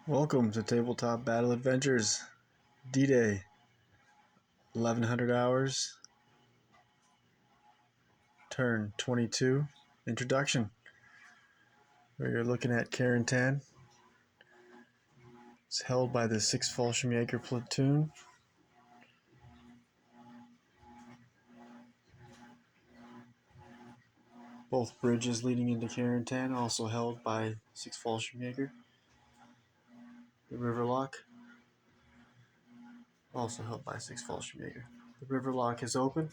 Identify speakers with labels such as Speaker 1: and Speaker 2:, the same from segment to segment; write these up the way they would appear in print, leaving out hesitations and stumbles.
Speaker 1: Welcome to Tabletop Battle Adventures, DDay, 1100 hours, Turn 22, Introduction. We're looking at Carentan. It's held by the 6th Fallschirmjäger platoon. Both bridges leading into Carentan also held by 6th Fallschirmjäger. The river lock also held by 6th Fallschirmjäger. The river lock is open,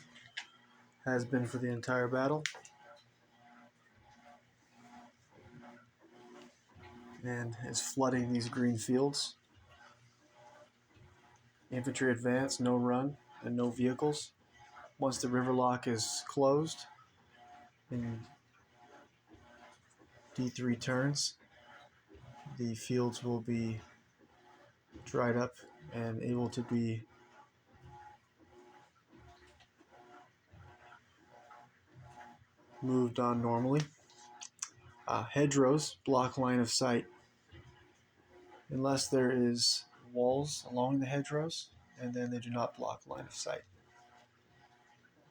Speaker 1: has been for the entire battle, and is flooding these green fields. Infantry advance, no run, and no vehicles. Once the river lock is closed in D3 turns, the fields will be dried up and able to be moved on normally. Hedgerows block line of sight unless there is walls along the hedgerows, and then they do not block line of sight.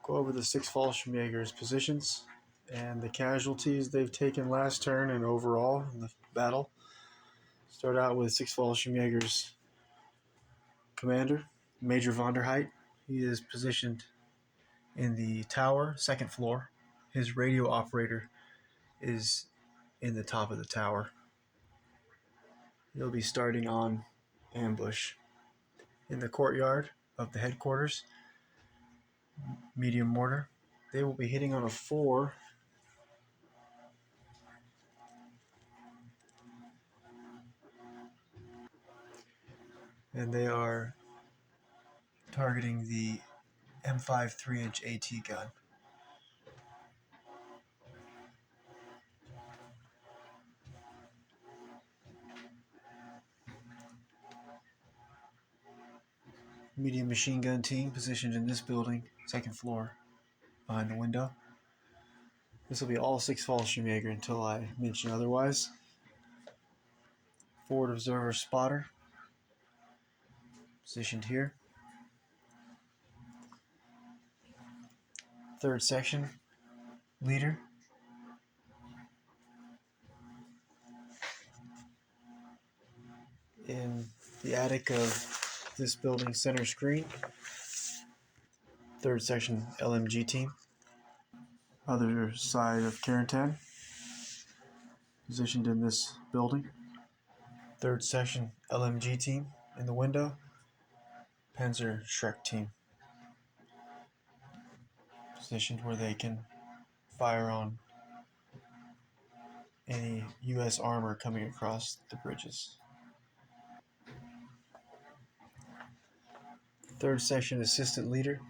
Speaker 1: Go over the 6 Fallschirmjäger's positions and the casualties they've taken last turn and overall in the battle. Start out with 6 Fallschirmjäger's commander, Major Vonderheit. He is positioned in the tower, 2nd floor. His radio operator is in the top of the tower. He'll be starting on ambush. In the courtyard of the headquarters, medium mortar. They will be hitting on a 4. And they are targeting the M5 3-inch AT gun. Medium machine gun team positioned in this building, 2nd floor, behind the window. This will be all 6 Fallschirmjäger until I mention otherwise. Forward observer spotter, positioned here. 3rd section leader. In the attic of this building, center screen. 3rd section LMG team. Other side of Carentan, positioned in this building. 3rd section LMG team in the window. Panzer Shrek team, positioned where they can fire on any U.S. armor coming across the bridges. 3rd section assistant leader.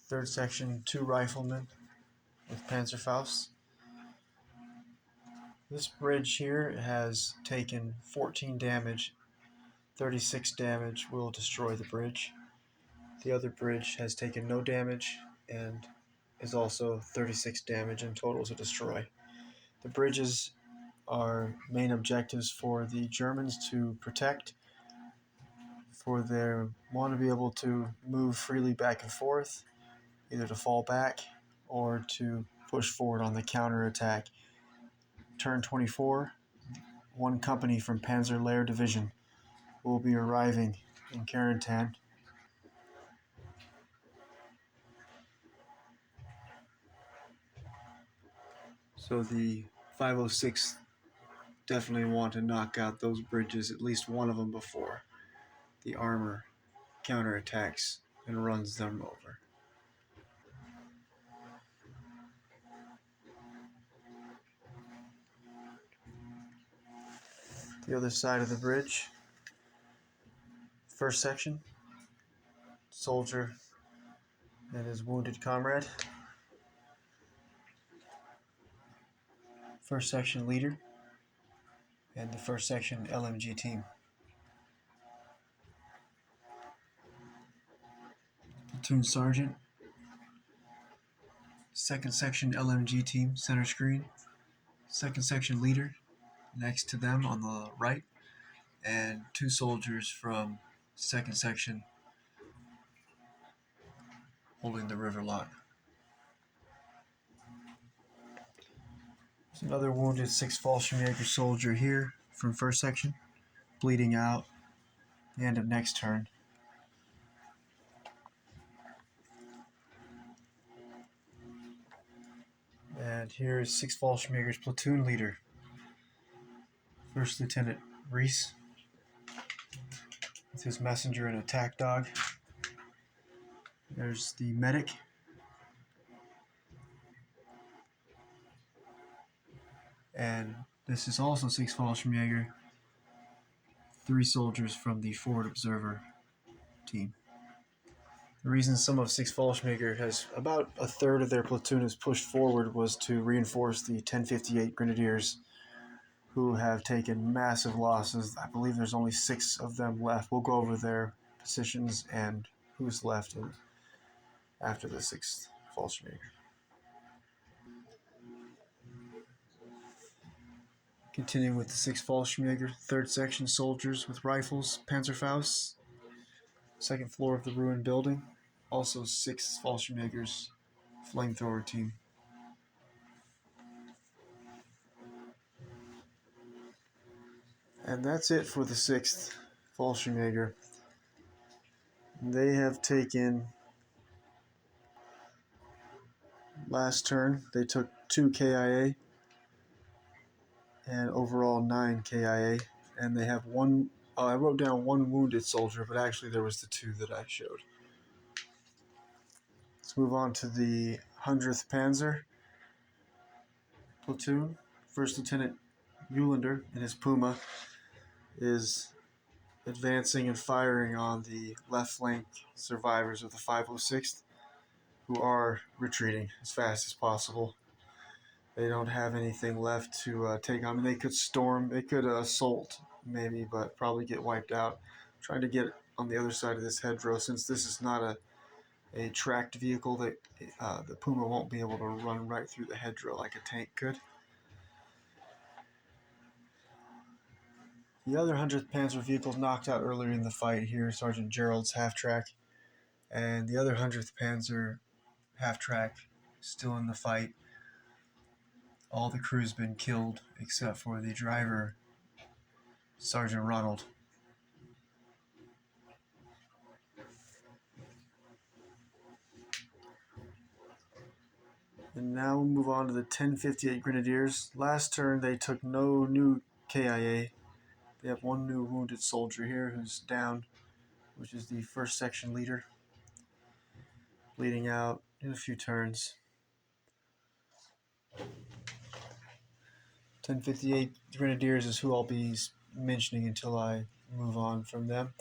Speaker 1: 3rd section 2 riflemen with Panzerfaust. This bridge here has taken 14 damage. 36 damage will destroy the bridge. The other bridge has taken no damage and is also 36 damage in total to destroy. The bridges are main objectives for the Germans to protect, for they want to be able to move freely back and forth, either to fall back or to push forward on the counterattack. Turn 24, 1 company from Panzer Lehr Division will be arriving in Carentan. So the 506 definitely want to knock out those bridges, at least one of them, before the armor counterattacks and runs them over. The other side of the bridge, 1st section, soldier and his wounded comrade. 1st section leader and the 1st section LMG team. Platoon sergeant, 2nd section LMG team, center screen. second section leader next to them on the right, and 2 soldiers from second section holding the river lock. There's another wounded 6th Fallschirmjäger soldier here from first section, bleeding out the end of next turn. And here is 6th Fallschirmjäger's platoon leader, First Lieutenant Reese, with his messenger and attack dog. There's the medic. And this is also 6th Fallschirmjäger, 3 soldiers from the forward observer team. The reason some of 6th Fallschirmjäger has about a third of their platoon is pushed forward was to reinforce the 1058 Grenadiers, who have taken massive losses. I believe there's only 6 of them left. We'll go over their positions and who's left after the 6th Fallschirmjäger. Continuing with the 6th Fallschirmjäger, 3rd section soldiers with rifles, Panzerfausts, 2nd floor of the ruined building. Also 6th Fallschirmjäger's flamethrower team. And that's it for the 6th Fallschirmjäger. They have taken, last turn, they took 2 KIA and overall 9 KIA. And they have one, I wrote down 1 wounded soldier, but actually there was the 2 that I showed. Let's move on to the 100th Panzer platoon. First Lieutenant Eulander in his Puma is advancing and firing on the left flank survivors of the 506th, who are retreating as fast as possible. They don't have anything left to take on. I mean, they could storm, they could assault maybe, but probably get wiped out. Trying to get on the other side of this hedgerow, since this is not a tracked vehicle, that the Puma won't be able to run right through the hedgerow like a tank could. The other 100th Panzer vehicle knocked out earlier in the fight here, Sergeant Gerald's half-track, and the other 100th Panzer half-track still in the fight. All the crew's been killed except for the driver, Sergeant Ronald. And now we'll move on to the 1058 Grenadiers. Last turn they took no new KIA. They have 1 new wounded soldier here who's down, which is the first section leader, bleeding out in a few turns. 1058 Grenadiers is who I'll be mentioning until I move on from them.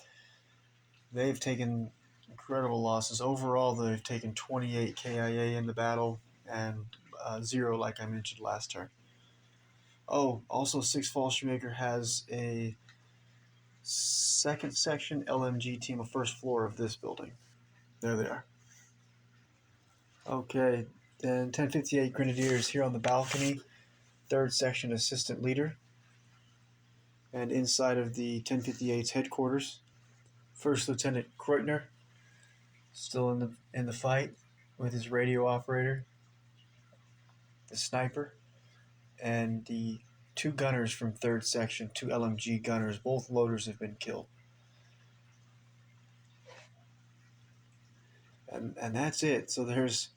Speaker 1: They've taken incredible losses. Overall, they've taken 28 KIA in the battle and 0, like I mentioned last turn. Oh, also 6th Fallschirmjäger has a second section LMG team of first floor of this building. There they are. Okay, then 1058 Grenadiers here on the balcony, 3rd section assistant leader. And inside of the 1058's headquarters, First Lieutenant Kreutner, still in the fight with his radio operator, the sniper, and the 2 gunners from 3rd section, 2 LMG gunners. Both loaders have been killed. And that's it. So there's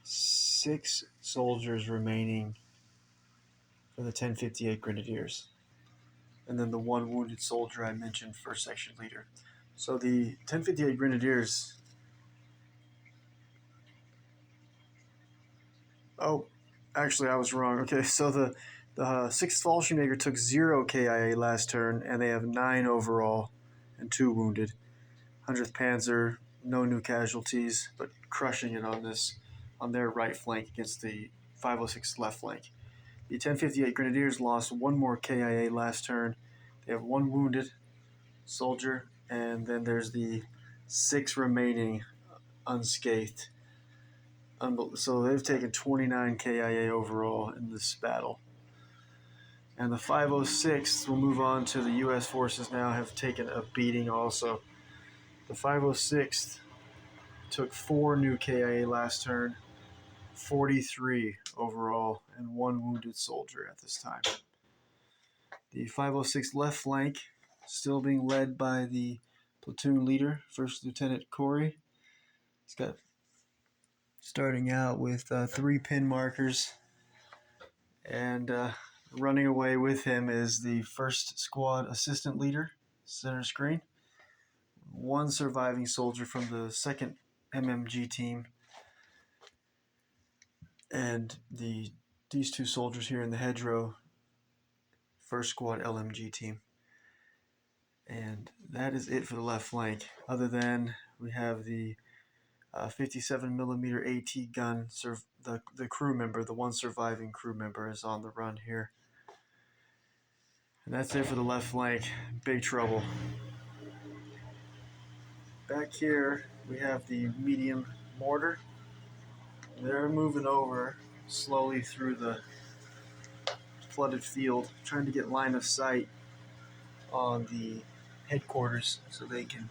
Speaker 1: 6 soldiers remaining for the 1058 Grenadiers. And then the 1 wounded soldier I mentioned, 1st section leader. So the 1058 Grenadiers... Oh, actually I was wrong. Okay, so the 6th Fallschirmjäger took 0 KIA last turn, and they have 9 overall and 2 wounded. 100th Panzer, no new casualties, but crushing it on their right flank against the 506 left flank. The 1058 Grenadiers lost 1 more KIA last turn. They have 1 wounded soldier, and then there's the 6 remaining unscathed. So they've taken 29 KIA overall in this battle. And the 506th will move on to the U.S. forces now, have taken a beating also. The 506th took 4 new KIA last turn, 43 overall, and 1 wounded soldier at this time. The 506 left flank still being led by the platoon leader, First Lieutenant Corey. He's got starting out with 3 pin markers, and running away with him is the first squad assistant leader, center screen. 1 surviving soldier from the 2nd MMG team, and these 2 soldiers here in the hedgerow, first squad LMG team. And that is it for the left flank, other than we have the 57mm AT gun. The crew member, the 1 surviving crew member, is on the run here. And that's it for the left flank. Big trouble. Back here, we have the medium mortar. They're moving over slowly through the flooded field, trying to get line of sight on the headquarters so they can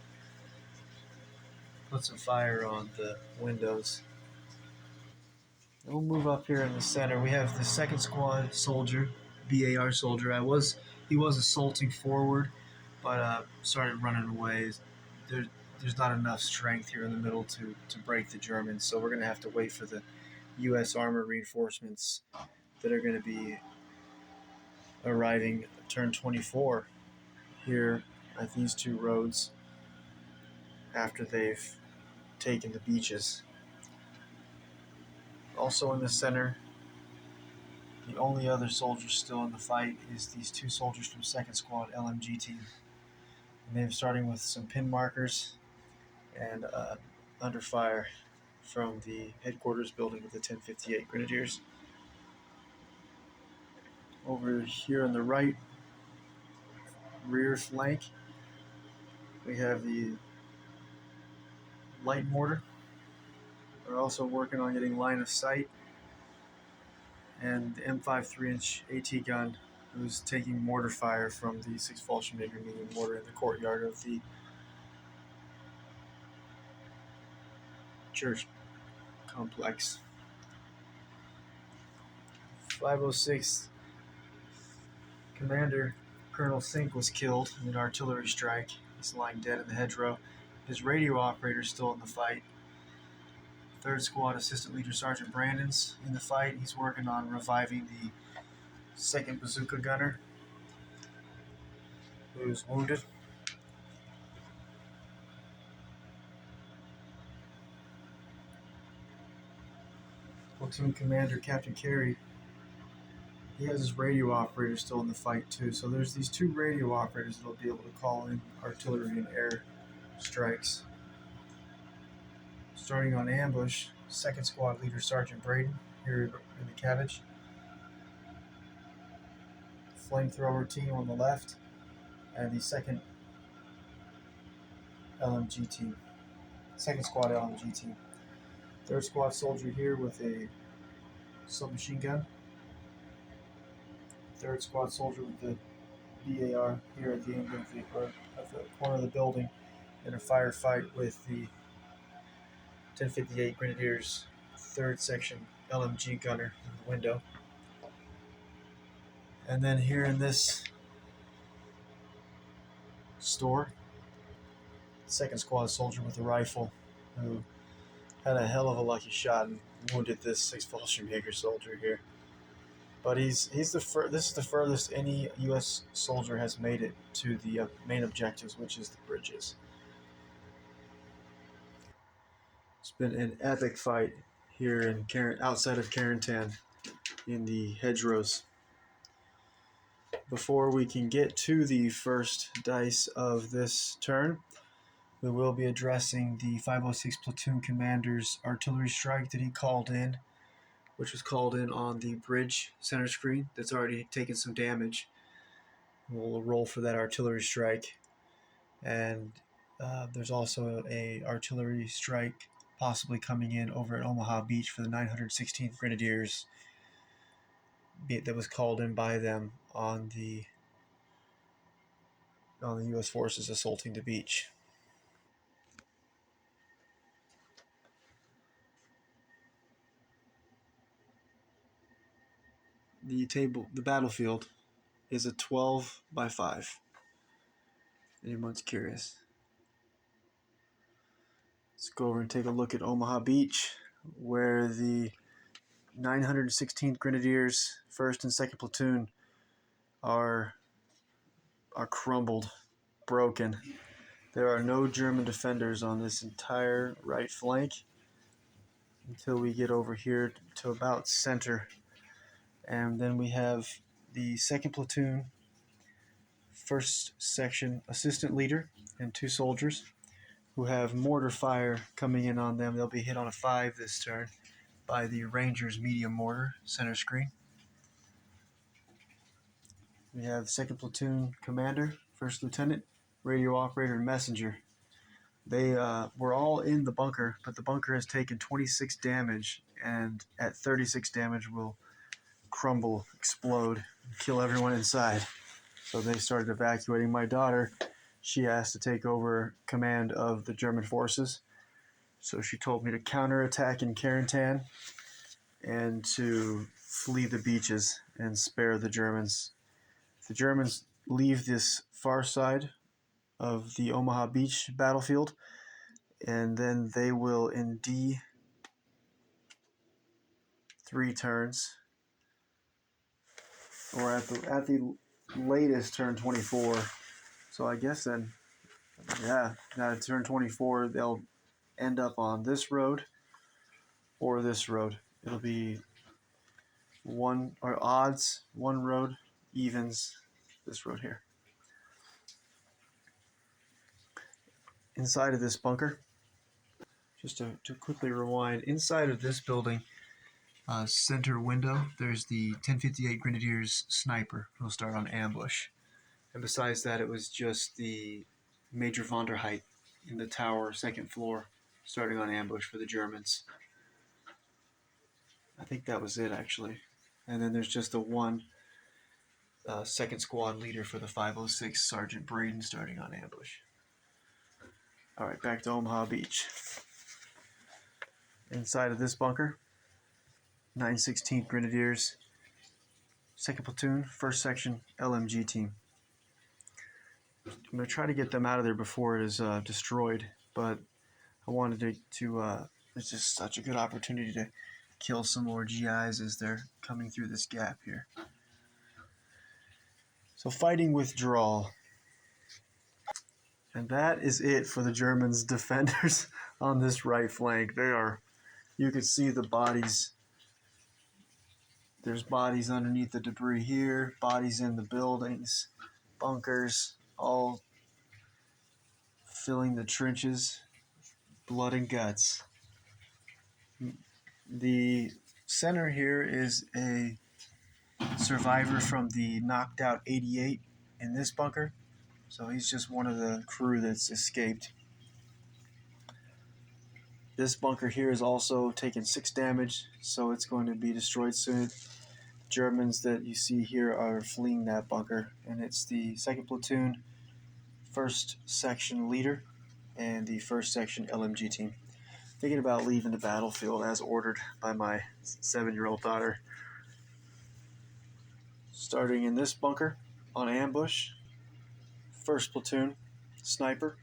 Speaker 1: put some fire on the windows. We'll move up here in the center. We have the 2nd squad soldier, BAR soldier. He was assaulting forward, but started running away. There's not enough strength here in the middle to break the Germans, so we're going to have to wait for the U.S. armor reinforcements that are going to be arriving turn 24 here at these 2 roads after they've taken the beaches. Also in the center, the only other soldier still in the fight is these 2 soldiers from 2nd Squad LMG team. And they're starting with some pin markers and under fire from the headquarters building of the 1058 Grenadiers. Over here on the right rear flank, we have the light mortar. They're also working on getting line of sight. And the M5 3-inch AT gun, who's taking mortar fire from the 6 Fallschirmjäger medium mortar in the courtyard of the church complex. 506 Commander Colonel Sink was killed in an artillery strike. He's lying dead in the hedgerow. His radio operator is still in the fight. 3rd Squad Assistant Leader Sergeant Brandon's in the fight. He's working on reviving the 2nd bazooka gunner, who's wounded. Platoon Commander Captain Carey, he has his radio operator still in the fight too. So there's these 2 radio operators that'll be able to call in artillery and air strikes. Starting on ambush, 2nd Squad Leader Sergeant Braden here in the cabbage. Flamethrower team on the left, and the 2nd LMG team, 2nd Squad LMG team. 3rd Squad soldier here with a submachine gun. 3rd Squad soldier with the BAR here at the end of the corner of the building in a firefight with the 1058 Grenadiers 3rd Section LMG gunner in the window. And then here in this store, 2nd Squad soldier with a rifle who had a hell of a lucky shot and wounded this 6 Fallschirmjäger soldier here. But this is the furthest any U.S. soldier has made it to the main objectives, which is the bridges. It's been an epic fight here in outside of Carentan in the hedgerows. Before we can get to the first dice of this turn, we will be addressing the 506 Platoon Commander's artillery strike that he called in, which was called in on the bridge center screen that's already taken some damage. We'll roll for that artillery strike. And there's also a artillery strike possibly coming in over at Omaha Beach for the 916th Grenadiers that was called in by them on the U.S. forces assaulting the beach. The battlefield is a 12 by 5. Anyone's curious. Let's go over and take a look at Omaha Beach, where the 916th Grenadiers, 1st and 2nd Platoon, are crumbled, broken. There are no German defenders on this entire right flank until we get over here to about center. And then we have the 2nd Platoon, 1st Section assistant leader, and 2 soldiers who have mortar fire coming in on them. They'll be hit on a 5 this turn by the Rangers medium mortar, center screen. We have 2nd Platoon commander, 1st Lieutenant, radio operator, and messenger. They were all in the bunker, but the bunker has taken 26 damage, and at 36 damage will crumble, explode, kill everyone inside. So they started evacuating. My daughter, she asked to take over command of the German forces. So she told me to counterattack in Carentan and to flee the beaches and spare the Germans. If the Germans leave this far side of the Omaha Beach battlefield, and then they will, in D3 turns, or at the latest turn 24. So I guess then, yeah, now at turn 24 they'll end up on this road or this road. It'll be one or odds, one road, evens, this road here. Inside of this bunker, just to quickly rewind, inside of this building, center window, there's the 1058 Grenadiers sniper who'll start on ambush. And besides that, it was just the Major von der Height in the tower, 2nd floor, starting on ambush for the Germans. I think that was it, actually. And then there's just the one 2nd squad leader for the 506, Sergeant Braden, starting on ambush. All right, back to Omaha Beach. Inside of this bunker, 916th Grenadiers, 2nd Platoon, 1st Section, LMG team. I'm going to try to get them out of there before it is destroyed, but I wanted to it's just such a good opportunity to kill some more GIs as they're coming through this gap here. So fighting withdrawal. And that is it for the Germans' defenders on this right flank. You can see the bodies. There's bodies underneath the debris here, bodies in the buildings, bunkers, all filling the trenches, blood and guts. The center here is a survivor from the knocked out 88 in this bunker. So he's just one of the crew that's escaped. This bunker here is also taken 6 damage, so it's going to be destroyed soon. Germans that you see here are fleeing that bunker, and it's the 2nd Platoon, 1st Section leader, and the 1st Section LMG team. Thinking about leaving the battlefield as ordered by my 7-year-old daughter. Starting in this bunker on ambush, 1st Platoon, sniper,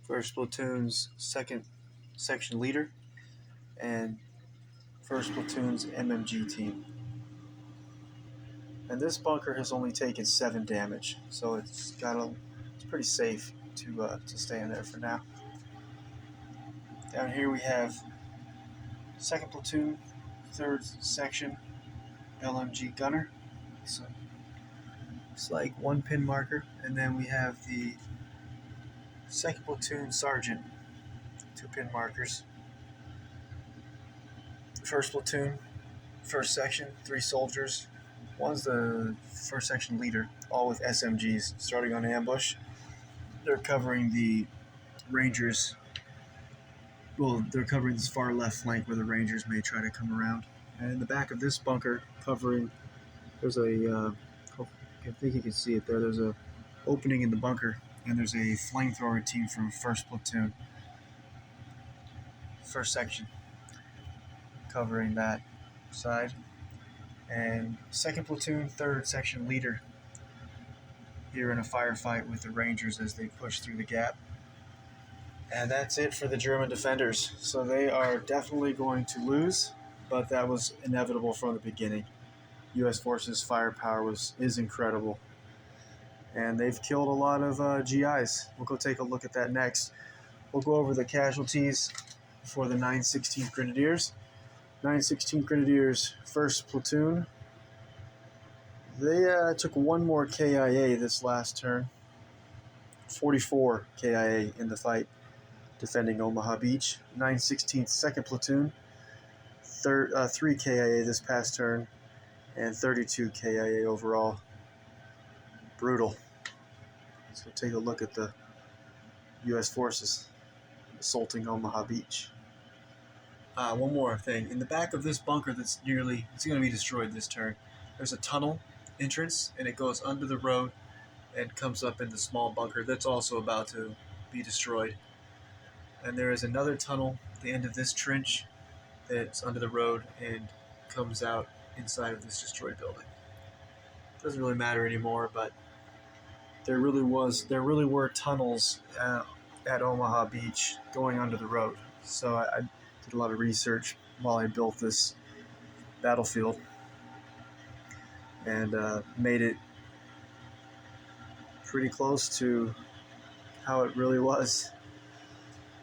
Speaker 1: 1st Platoon's 2nd Section leader, and 1st Platoon's MMG team. And this bunker has only taken 7 damage, so it's pretty safe to stay in there for now. Down here we have 2nd Platoon, 3rd Section, LMG gunner. So it's like 1 pin marker, and then we have the 2nd Platoon sergeant, 2 pin markers. 1st Platoon, 1st Section, 3 soldiers. One's the 1st Section leader, all with SMGs, starting on ambush. They're covering the Rangers, well, they're covering this far left flank where the Rangers may try to come around. And in the back of this bunker, covering, there's a, I think you can see it there. There's a opening in the bunker, and there's a flamethrower team from 1st Platoon, 1st Section, covering that side. And 2nd Platoon, 3rd Section leader here in a firefight with the Rangers as they push through the gap. And that's it for the German defenders. So they are definitely going to lose, but that was inevitable from the beginning. U.S. forces firepower is incredible. And they've killed a lot of GIs. We'll go take a look at that next. We'll go over the casualties for the 916th Grenadiers. 916th Grenadiers, 1st Platoon. They took one more KIA this last turn. 44 KIA in the fight, defending Omaha Beach. 916th 2nd Platoon, 3 KIA this past turn, and 32 KIA overall. Brutal. Let's go take a look at the U.S. forces assaulting Omaha Beach. One more thing. In the back of this bunker it's going to be destroyed this turn, there's a tunnel entrance, and it goes under the road and comes up in the small bunker that's also about to be destroyed. And there is another tunnel at the end of this trench that's under the road and comes out inside of this destroyed building. Doesn't really matter anymore, but there really were tunnels at Omaha Beach going under the road. So I did a lot of research while I built this battlefield and made it pretty close to how it really was,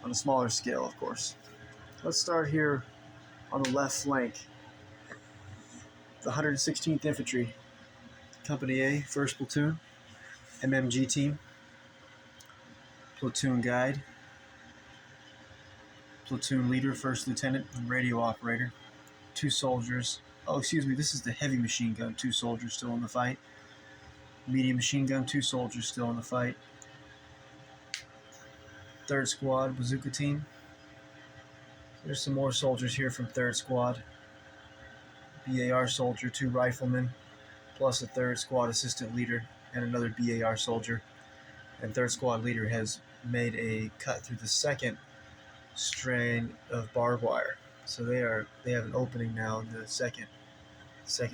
Speaker 1: on a smaller scale, of course. Let's start here on the left flank. The 116th Infantry, Company A, 1st Platoon, MMG team, platoon guide, platoon leader, 1st Lieutenant, and radio operator. 2 soldiers. Oh, excuse me, this is the heavy machine gun, 2 soldiers still in the fight. Medium machine gun, 2 soldiers still in the fight. 3rd Squad, bazooka team. There's some more soldiers here from 3rd Squad. BAR soldier, 2 riflemen, plus a 3rd Squad assistant leader and another BAR soldier. And 3rd Squad leader has made a cut through the 2nd strand of barbed wire. So they have an opening now in the second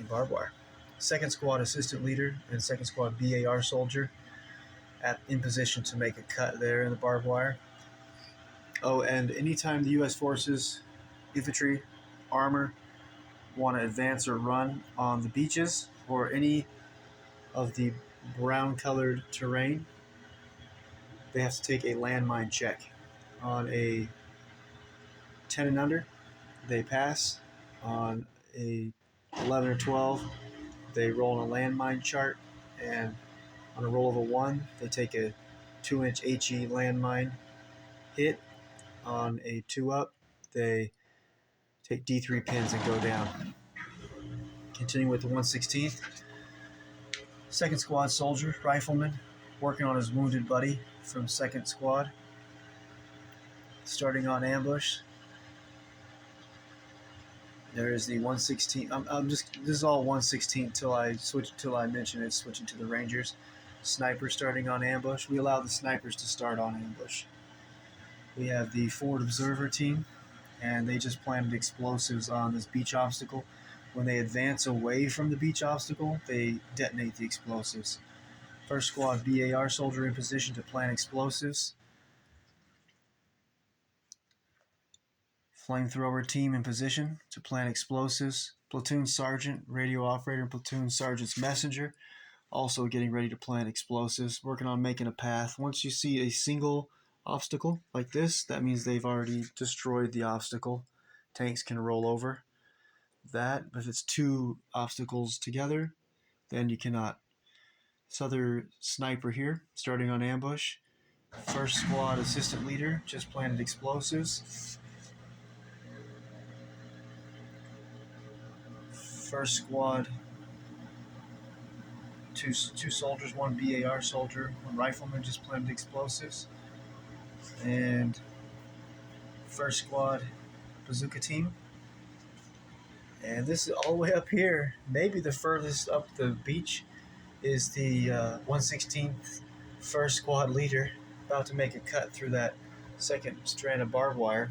Speaker 1: barbed wire. 2nd Squad assistant leader and 2nd Squad BAR soldier in position to make a cut there in the barbed wire. Oh, and anytime the U.S. forces, infantry, armor, want to advance or run on the beaches or any of the brown-colored terrain, they have to take a landmine check. On a 10 and under, they pass. On a 11 or 12, they roll on a landmine chart, and on a roll of a 1, they take a 2-inch HE landmine hit. On a 2-up, they take D3 pins and go down. Continuing with the 116th, 2nd Squad soldier, rifleman, working on his wounded buddy from 2nd Squad. Starting on ambush. There is the 116th. This is all 116 till I mention it, switching to the Rangers. Sniper starting on ambush. We allow the snipers to start on ambush. We have the forward observer team, and they just planted explosives on this beach obstacle. When they advance away from the beach obstacle, they detonate the explosives. 1st Squad BAR soldier in position to plant explosives. Flamethrower team in position to plant explosives. Platoon sergeant, radio operator, and platoon sergeant's messenger also getting ready to plant explosives, working on making a path. Once you see a single obstacle like this, that means they've already destroyed the obstacle. Tanks can roll over that. But if it's 2 obstacles together, then you cannot. This other sniper here, starting on ambush. 1st Squad assistant leader just planted explosives. 1st Squad, two soldiers, 1 BAR soldier, 1 rifleman just planted explosives. and first squad bazooka team. And this is all the way up here. Maybe the furthest up the beach is the 116th first squad leader, about to make a cut through that second strand of barbed wire.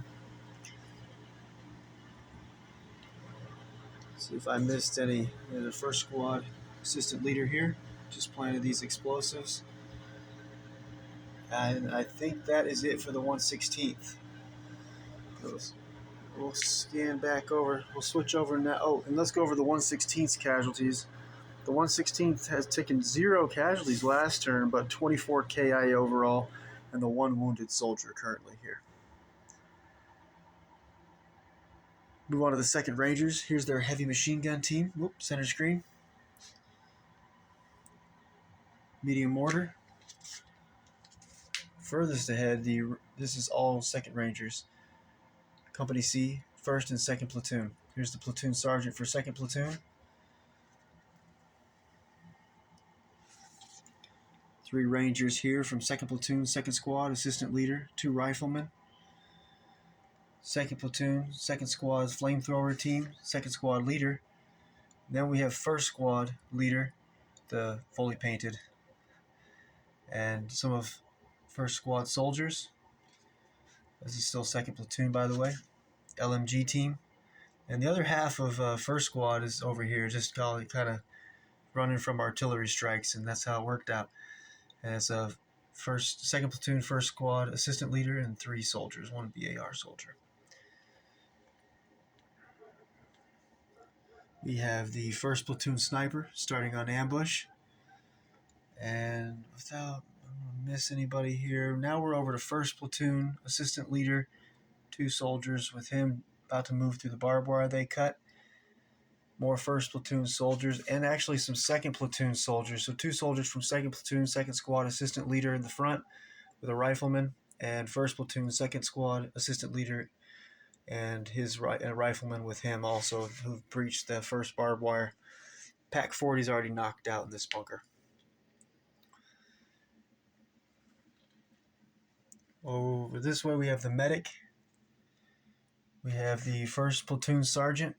Speaker 1: See if I missed any. The first squad assistant leader here just planted these explosives. And I think that is it for the 116th. We'll scan back over. We'll switch over now. Oh, and let's go over the 116th casualties. The 116th has taken 0 casualties last turn, but 24 KI overall, and the 1 wounded soldier currently here. Move on to the 2nd Rangers. Here's their heavy machine gun team. Whoop, center screen. Medium mortar. Furthest ahead, this is all 2nd Rangers. Company C, 1st and 2nd platoon. Here's the platoon sergeant for 2nd platoon. 3 Rangers here from 2nd platoon, 2nd squad, assistant leader, 2 riflemen. 2nd platoon, 2nd squad's flamethrower team, 2nd squad leader. Then we have 1st squad leader, the fully painted, and some of 1st squad soldiers. This is still 2nd platoon, by the way. LMG team. And the other half of 1st squad is over here, just kind of running from artillery strikes, and that's how it worked out. And it's a 2nd platoon, 1st squad, assistant leader, and 3 soldiers, 1 BAR soldier. We have the 1st platoon sniper starting on ambush. And without miss anybody here, now we're over to 1st platoon, assistant leader, 2 soldiers with him about to move through the barbed wire they cut. More 1st platoon soldiers, and actually some 2nd platoon soldiers. So 2 soldiers from 2nd platoon, 2nd squad, assistant leader in the front with a rifleman, and 1st platoon, 2nd squad, assistant leader, and his rifleman with him also, who breached the first barbed wire. Pack 40's already knocked out in this bunker. Over this way we have the medic. We have the 1st platoon sergeant,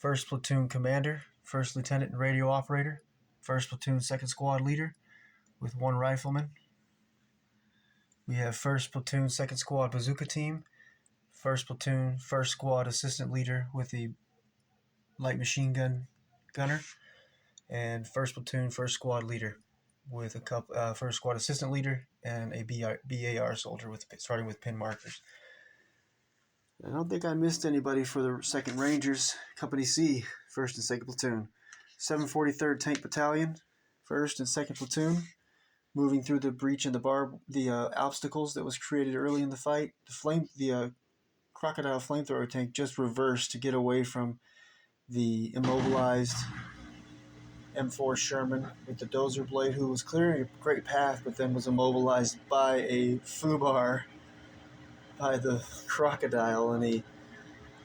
Speaker 1: 1st platoon commander, 1st lieutenant and radio operator, 1st platoon 2nd squad leader with 1 rifleman. We have 1st platoon 2nd squad bazooka team, 1st platoon 1st squad assistant leader with the light machine gunner, and 1st platoon 1st squad leader with a 1st squad assistant leader and a BAR soldier starting with pin markers. I don't think I missed anybody for the 2nd Rangers, Company C, 1st and 2nd platoon. 743rd Tank Battalion, 1st and 2nd platoon, moving through the breach in the obstacles that was created early in the fight. The crocodile flamethrower tank just reversed to get away from the immobilized M4 Sherman with the dozer blade, who was clearing a great path, but then was immobilized by a FUBAR by the crocodile, and he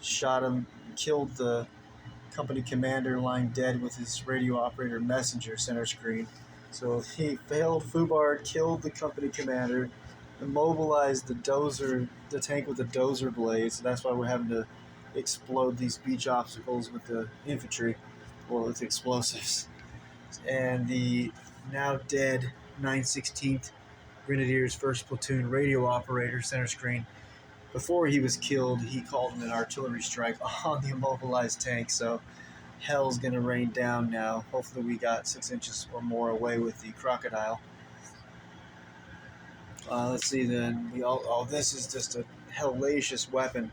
Speaker 1: shot him, killed the company commander lying dead with his radio operator messenger center screen. So he failed FUBAR, killed the company commander, immobilized the tank with the dozer blade. So that's why we're having to explode these beach obstacles with the infantry, or with explosives. And the now dead 916th Grenadiers 1st platoon radio operator center screen, before he was killed, he called in an artillery strike on the immobilized tank, so hell's gonna rain down now. Hopefully we got 6 inches or more away with the crocodile. Let's see then. This is just a hellacious weapon.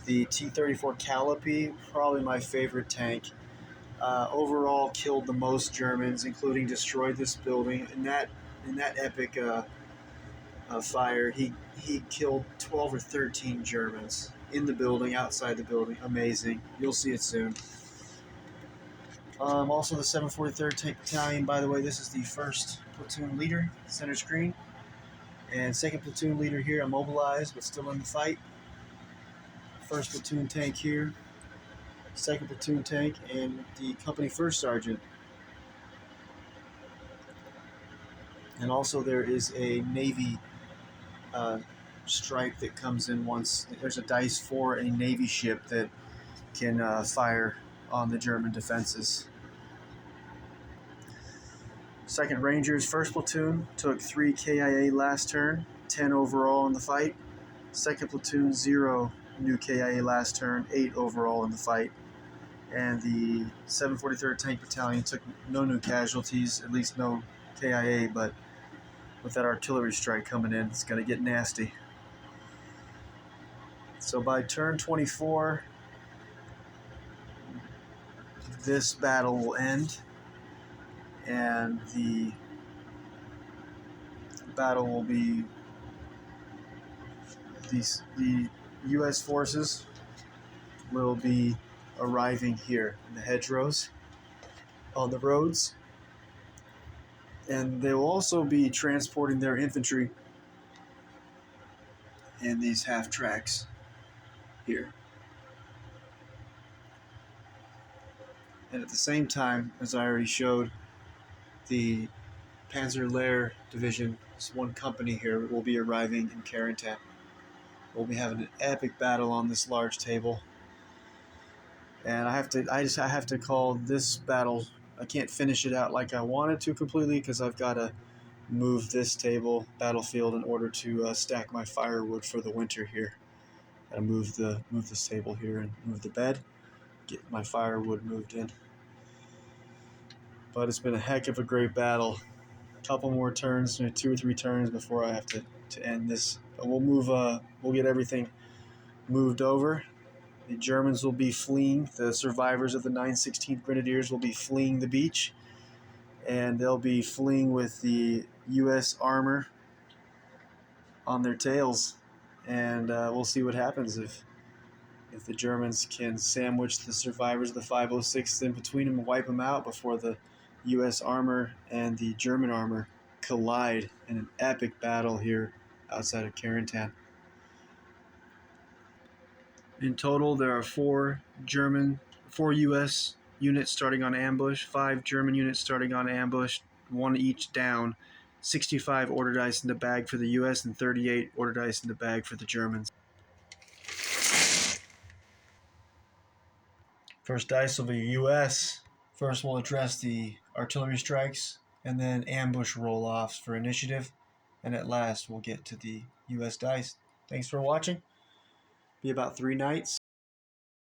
Speaker 1: The T-34 Calliope, probably my favorite tank. Overall killed the most Germans, including destroyed this building. In that epic fire, he killed 12 or 13 Germans in the building, outside the building. Amazing. You'll see it soon. Also the 743rd Tank Battalion, by the way, this is the 1st platoon leader, center screen. And 2nd platoon leader here, immobilized but still in the fight. 1st platoon tank here, 2nd platoon tank, and the company 1st sergeant. And also there is a Navy strike that comes in once. There's a dice for a Navy ship that can fire on the German defenses. 2nd Rangers, 1st Platoon, took 3 KIA last turn, 10 overall in the fight. 2nd Platoon, 0 new KIA last turn, 8 overall in the fight. And the 743rd Tank Battalion took no new casualties, at least no KIA, but with that artillery strike coming in, it's going to get nasty. So by turn 24, this battle will end, and the battle will be the U.S. forces will be arriving here in the hedgerows on the roads, and they will also be transporting their infantry in these half tracks here. And at the same time, as I already showed, the Panzer Lehr Division, this one company here, will be arriving in Carentan. We'll be having an epic battle on this large table. And I have to call this battle, I can't finish it out like I wanted to completely because I've got to move this battlefield in order to stack my firewood for the winter here. Gotta move this table here and move the bed, get my firewood moved in. But it's been a heck of a great battle. A couple more turns, 2 or 3 turns before I have to end this. But we'll get everything moved over. The Germans will be fleeing. The survivors of the 916th Grenadiers will be fleeing the beach, and they'll be fleeing with the U.S. armor on their tails. And we'll see what happens if the Germans can sandwich the survivors of the 506th in between them and wipe them out before the U.S. armor and the German armor collide in an epic battle here outside of Carentan. In total, there are 4 U.S. units starting on ambush, 5 German units starting on ambush, 1 each down, 65 order dice in the bag for the U.S. and 38 order dice in the bag for the Germans. First dice will be U.S. First we'll address the artillery strikes, and then ambush roll-offs for initiative, and at last we'll get to the U.S. dice. Thanks for watching. Be about 3 nights.